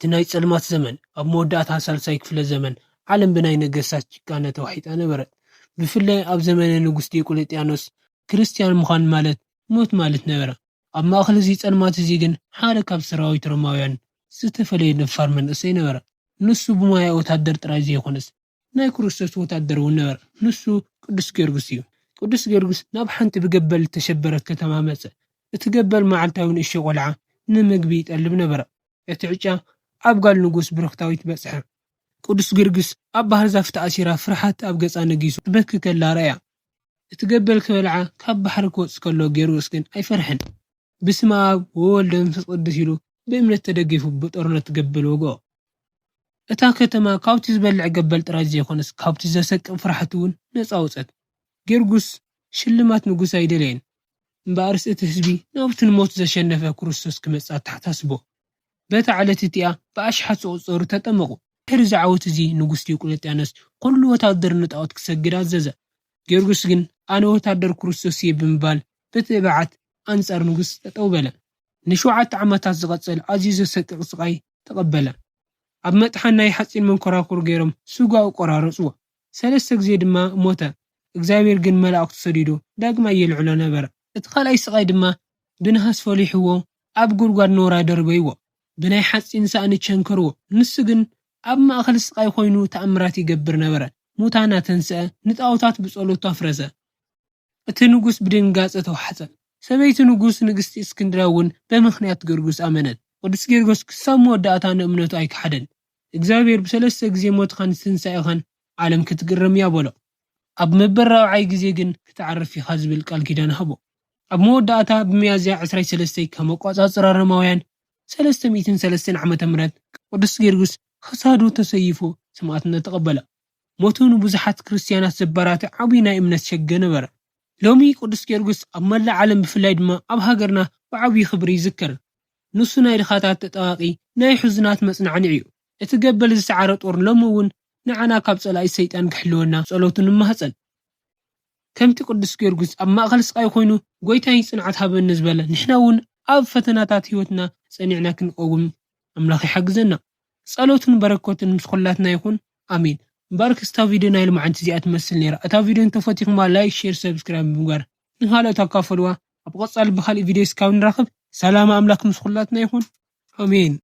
تناي ጸልማት ዘመን ኣብ መወዳእታ ሳልሳይ ክፍለ ዘመን ዓለም ብናይ ነገስታት ጭካነ ተዋሒጣ ነበረት። ብፍላይ ኣብ ዘመነ ንጉስ ዲዮቅልጥያኖስ ክርስቲያን ምዃን ማለት ሞት ማለት ነበረ። ኣብ ማእኸል እዚ ጸልማት እዚ ግን ሓደ ካብ ሰራዊት ሮማውያን ዝተፈለየ ነፋር መንእሰይ ነበረ። ንሱ ብሞያ ወታደር ጥራይ ዘይኮነስ ናይ ክርስቶስ ወታደር እውን ነበረ። ንሱ ቅዱስ ጊዮርጊስ እዩ። ቅዱስ ጊዮርጊስ ናብ ሓንቲ ብገበል ተሸበረት ከተማ መጸ። እቲ ገበል መዓልታዊ ንእሽቶ ቆልዓ ንምግቢ ይጠልብ ነበረ። እቲ ዕጫ ኣብ ጋል ንጉስ ብረክታዊት በጽሐ። ቅዱስ ጊዮርጊስ ኣብ ባህር ዛፍ ተኣሲራ ፍርሃት ኣብ ገጻ ነጊሱ ትበክ ከላ ረኣያ። እቲ ገበል ከበልዓ ካብ ባሕሪ ክወጽእ ከሎ ጊዮርጊስ ግን ኣይፈርሕን። ብስመ አብ ወወልድ ወመንፈስ ቅዱስ ኢሉ ብእምነት ተደጊፉ ብጦርነት ገበል ወግኦ። እታ ከተማ ካብቲ ዝበልዕ ገበል ጥራይ ዘይኮነስ ካብቲ ዘሰቅቕ ፍርሃት እውን ነጻ ወጸት። ጊዮርጊስ ሽልማት ንጉስ ኣይደለየን እምበር እቲ ህዝቢ ናብቲ ሞት ዘሸነፈ ክርስቶስ ክመጽእ ተሓሳስቦ። በታ ዓለት እቲኣ ብኣሽሓት ዝቑጸሩ ተጠመቑ። ድሕሪ እዚ ዓወት እዚ ንጉስ ዲዮቅልጥያኖስ ኩሉ ወታደር ንጣዖት ክሰግድ ኣዘዘ። ጊዮርጊስ ግን ኣነ ወታደር ክርስቶስ እየ ብምባል ብትዕባዓት ኣንጻር ንጉስ ጠጠው በለ። ን7 ዓመታት ዝቐጸለ ኣዝዩ ዘሰቅቕ ስቃይ ተቐበለ። ኣብ መጥሓን ናይ ሓፂን መንኮራኩር ገይሮም ስጋኡ ቆራረጽዎ። 3 ግዜ ድማ ሞተ። እግዚአብሔር ግን መላእክቱ ሰዲዱ ዳግማ የልዕሎ ነበረ። እቲ ካልኣይ ስቃይ ድማ ብነሃስ ፈሊሕዎ ኣብ ጉድጓድ ኖራ ደርበይዎ። ብናይ ሓፂን ሳእኒ ቸንከርዎ። ንሱ ግን ኣብ ማእኸል ስቃይ ኮይኑ ተኣምራት ይገብር ነበረ። ሙታና ተንስአ፣ ንጣዖታት ብጸሎቱ ኣፍረሰ። እቲ ንጉስ ብድንጋጸ ተዋሕፀ። ሰበይቲ ንጉስ ንግስቲ እስክንድራ እውን ብምኽንያት ጊዮርጊስ ኣመነት። ቅዱስ ጊዮርጊስ ክሳብ መወዳእታ ንእምነቱ ኣይክሓደን። እግዚአብሔር ብ3 ግዜ ሞትኻን ትንሣኤኻን ዓለም ክትግረም እያ በሎ። ኣብ መበራብዓይ ግዜ ግን ክትዓርፍ ኢኻ ዝብል ቃል ኪዳን ሃቦ። ኣብ መወዳእታ ብሚያዝያ 13 ከም ኣቆጻጽራ ሮማውያን 303 ዓመተ ምህረት ቅዱስ ጊዮርጊስ ክሳዱ ተሰይፉ ሰማዕትነት ተቐበለ። ሞቱ ንብዙሓት ክርስቲያናት ዘባራተ ዓብይ ናይ እምነት ሸገ ነበረ። ሎሚ ቅዱስ ጊዮርጊስ ኣብ መላእ ዓለም ብፍላይ ድማ ኣብ ሃገርና ብዓብይ ክብሪ ይዝከር። ንሱ ናይ ድኻታት ተጠዋቂ ናይ ሕዙናት መጽናዕኒ እዩ። እቲ ገበል ዝሰዓረ ጦር ሎሚ እውን ንዓና ካብ ጸላኢ ሰይጣን ክሕልወና ጸሎቱ ንማህፀን። ከምቲ ቅዱስ ጊዮርጊስ ኣብ ማእኸል ስቃይ ኮይኑ ጎይታይ ጽንዓት ሃበኒ ዝበለ ንሕና እውን ኣብ ፈተናታት ህይወትና ጸኒዕና ክንቆውም ኣምላኽ ይሕግዘና። ጸሎትን በረከትን ምስ ኩላትና ይኹን ኣሜን። ባርክ ስታ ቪድዮ ናይ ልማዓንቲ እዚኣ ትመስል ነይራ። እታ ቪድዮ እንተፈቲኹማ ላይክ፣ ሼር፣ ሰብስክራይብ ብምግባር ንኻልኦት ኣካፈልዋ። ኣብ ቀጻሊ ብኻልእ ቪድዮ እስካብ ንራኸብ ሰላም ኣምላክ ምስ ኩላትና ይኹን ኣሜን።